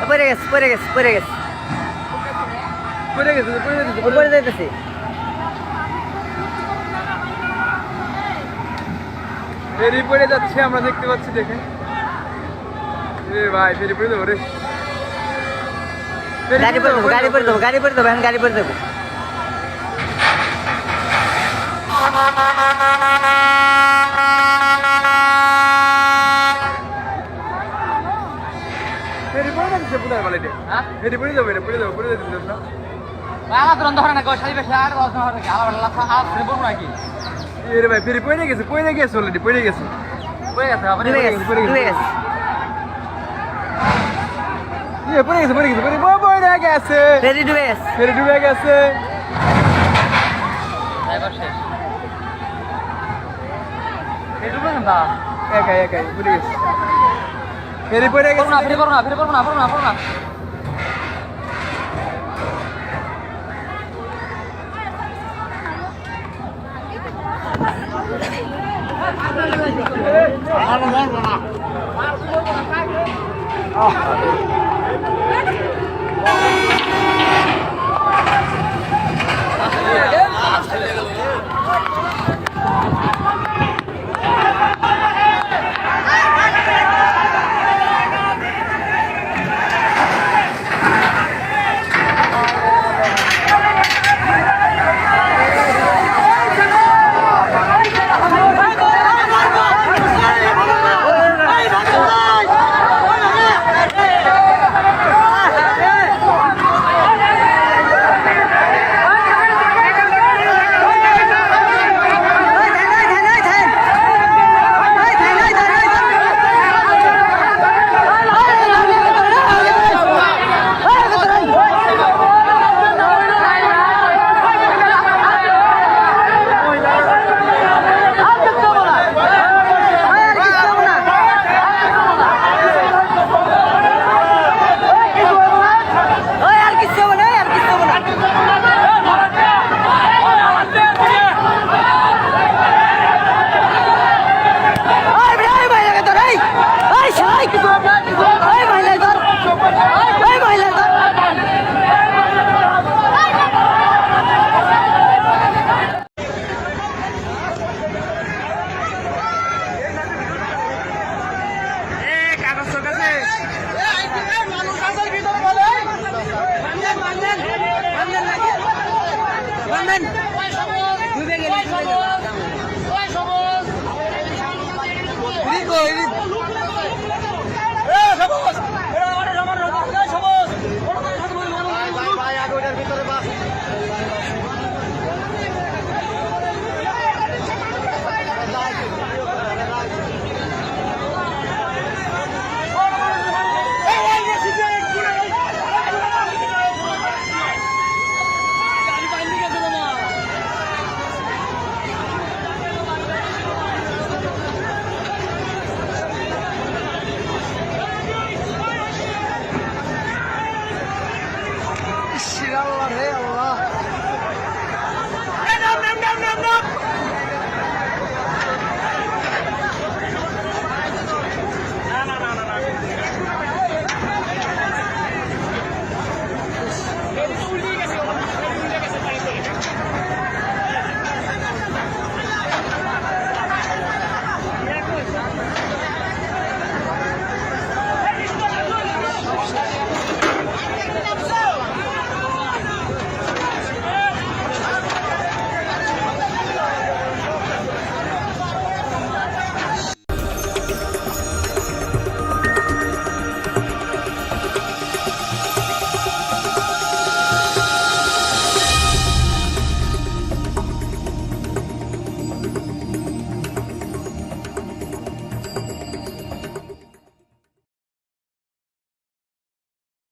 পড়ে গেছে পড়ে গেছে পড়ে গেছে পড়ে গেছে পড়ে গেছে পড়ে যাইতেছি ফেরি পড়ে যাচ্ছে আমরা দেখতে পাচ্ছি দেখেন এ ভাই ফেরি পড়ে যাবো রে গাড়ি পড়ে দেবো গাড়ি পড়ে দেবো গাড়ি পড়ে দেবো এখন গাড়ি পড়ে দেবো ফেরি পড়ে যাচ্ছে বুধার বালিতে হ্যাঁ ফেরি পড়ে যাবো পড়ে যাবো পড়ে যাচ্ছে না বাবা তো ধরে না সারি বেশি আর বস না নাকি আলাদা আলাদা হাত ধরে বলবো নাকি এ রে ভাই ফেরি পড়ে গেছে অলরেডি পড়ে গেছে হয়ে গেছে আবার ডুবে গেছে ডুবে গেছে পড়ে গেছে পড়ে গেছে ফেরি ডুবে গেছে ফেরি ডুবে গেছে এবার শেষ এটা না একাই পড়ে গেছে ফেরি পড়ে গেছে করো না ফিরে করো না ফিরে করো না করো না করো না আহ